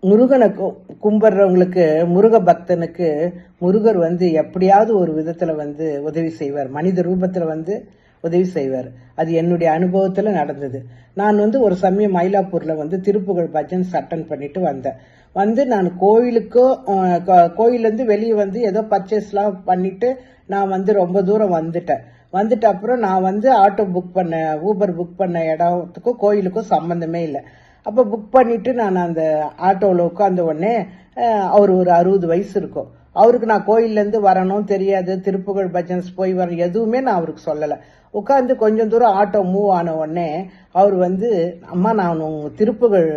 முருகனை கும்பிடுறவங்களுக்கு, முருக பக்தனுக்கு முருகர் எப்படியாவது ஒரு விதத்துல உதவி செய்வார். மனித ரூபத்துல உதவி செய்வார். அது என்னுடைய அனுபவத்துல நடந்தது. நான் ஒரு சமயம் மயிலாப்பூர்ல திருப்புகழ் பஜன்ஸ் அட்டன் பண்ணிட்டு வந்தேன். நான் கோயிலிருந்து வெளியே ஏதோ பர்ச்சேஸ்லாம் பண்ணிட்டு நான் ரொம்ப தூரம் வந்துட்ட அப்புறம் நான் ஆட்டோ புக் பண்ண, ஊபர் புக் பண்ண இடத்துக்கும் கோயிலுக்கும் சம்பந்தமே இல்லை. அப்போ புக் பண்ணிட்டு நான் அந்த ஆட்டோவில் உட்காந்த உடனே அவர் ஒரு 60 வயசு இருக்கும். அவருக்கு நான் கோயிலேருந்து வரணும் தெரியாது, திருப்புகழ் பஜன்ஸ் போய் வர எதுவுமே நான் அவருக்கு சொல்லலை. உட்காந்து கொஞ்சம் தூரம் ஆட்டோ மூவ் ஆன உடனே அவர் அம்மா நான் உங்க திருப்புகழ்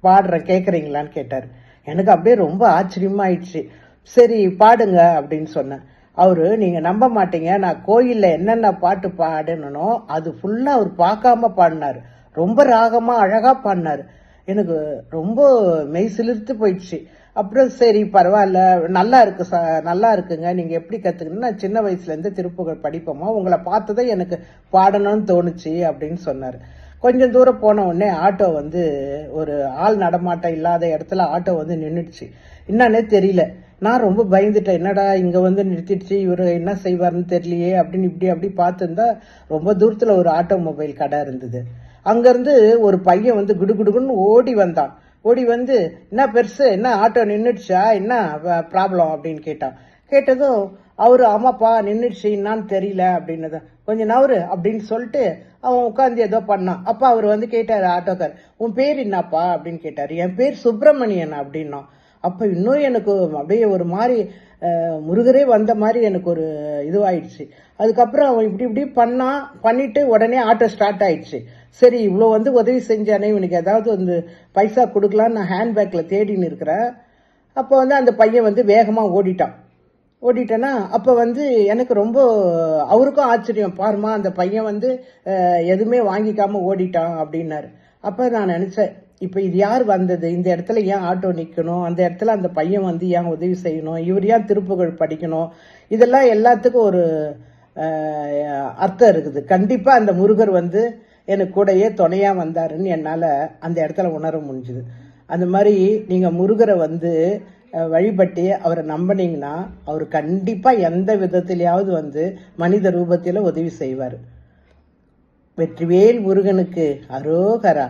பாடுறேன் கேட்குறீங்களான்னு கேட்டார். எனக்கு அப்படியே ரொம்ப ஆச்சரியமாயிடுச்சு. சரி பாடுங்க அப்படின்னு சொன்னேன். அவரு நீங்க நம்ப மாட்டீங்க, நான் கோயில்ல என்னென்ன பாட்டு பாடணுனோ அது ஃபுல்லா அவர் பார்க்காம பாடினாரு. ரொம்ப ராகமா அழகா பாடினாரு. எனக்கு ரொம்ப மெய் சிலிர்த்து போயிடுச்சு. அப்புறம் சரி பரவாயில்ல, நல்லா இருக்குங்க, நீங்க எப்படி கத்துக்கணும், நான் சின்ன வயசுல இருந்து திருப்புகழ் படிப்போமா, உங்களை பார்த்ததான் எனக்கு பாடணும்னு தோணுச்சு அப்படின்னு சொன்னாரு. கொஞ்சம் தூரம் போன உடனே ஆட்டோ ஒரு ஆள் நடமாட்டம் இல்லாத இடத்துல ஆட்டோ நின்றுடுச்சு. என்னன்னே தெரியல. நான் ரொம்ப பயந்துட்டேன். என்னடா இங்க நிறுத்திடுச்சு, இவரு என்ன செய்வார்னு தெரியலையே அப்படின்னு அப்படி பார்த்துருந்தா ரொம்ப தூரத்துல ஒரு ஆட்டோமொபைல் கடை இருந்தது. அங்கிருந்து ஒரு பையன் குடுகுடுன்னு ஓடி வந்தான். ஓடி என்ன பெருசு, என்ன ஆட்டோ நின்றுடுச்சா, என்ன ப்ராப்ளம் அப்படின்னு கேட்டதும் அவரு ஆமாப்பா நின்றுடுச்சு, என்னான்னு தெரியல அப்படின்னு கொஞ்சம் நவரு அப்படின்னு சொல்லிட்டு அவன் உட்காந்து ஏதோ பண்ணான். அப்ப அவர் கேட்டாரு ஆட்டோக்கார், உன் பேர் என்னப்பா அப்படின்னு கேட்டாரு. என் பேர் சுப்பிரமணியன் அப்படின்னா. அப்ப இன்னும் எனக்கு அப்படியே ஒரு மாதிரி முருகரே வந்த மாதிரி எனக்கு ஒரு இதுவாயிடுச்சு. அதுக்கப்புறம் அவன் இப்படி பண்ணிட்டு உடனே ஆட்டோ ஸ்டார்ட் ஆயிடுச்சு. சரி இவ்வளோ உதவி செஞ்சானே, இவனுக்கு ஏதாவது பைசா கொடுக்கலான்னு நான் ஹேண்ட்பேக்ல தேடின்னு இருக்கிறேன். அப்போ அந்த பையன் வேகமா ஓடிட்டேன்னா அப்போ எனக்கு ரொம்ப அவருக்கும் ஆச்சரியம். பாருமா அந்த பையன் எதுவுமே வாங்கிக்காம ஓடிட்டான் அப்படின்னாரு. அப்ப நான் நினைச்சேன், இப்ப இது யார் வந்தது, இந்த இடத்துல ஏன் ஆட்டோ நிக்கணும், அந்த இடத்துல அந்த பையன் ஏன் உதவி செய்யணும், இவர் ஏன் திருப்புகழ் படிக்கணும், இதெல்லாம் எல்லாத்துக்கும் ஒரு அர்த்தம் இருக்குது. கண்டிப்பா அந்த முருகர் எனக்கு கூடயே துணையா வந்தாருன்னு என்னால அந்த இடத்துல உணர முடிஞ்சுது. அந்த மாதிரி நீங்க முருகரை வழிபட்டு அவரை நம்பினீங்கன்னா அவர் கண்டிப்பா எந்த விதத்திலேயாவது மனித ரூபத்தில உதவி செய்வார். வெற்றிவேல் முருகனுக்கு அரோகரா.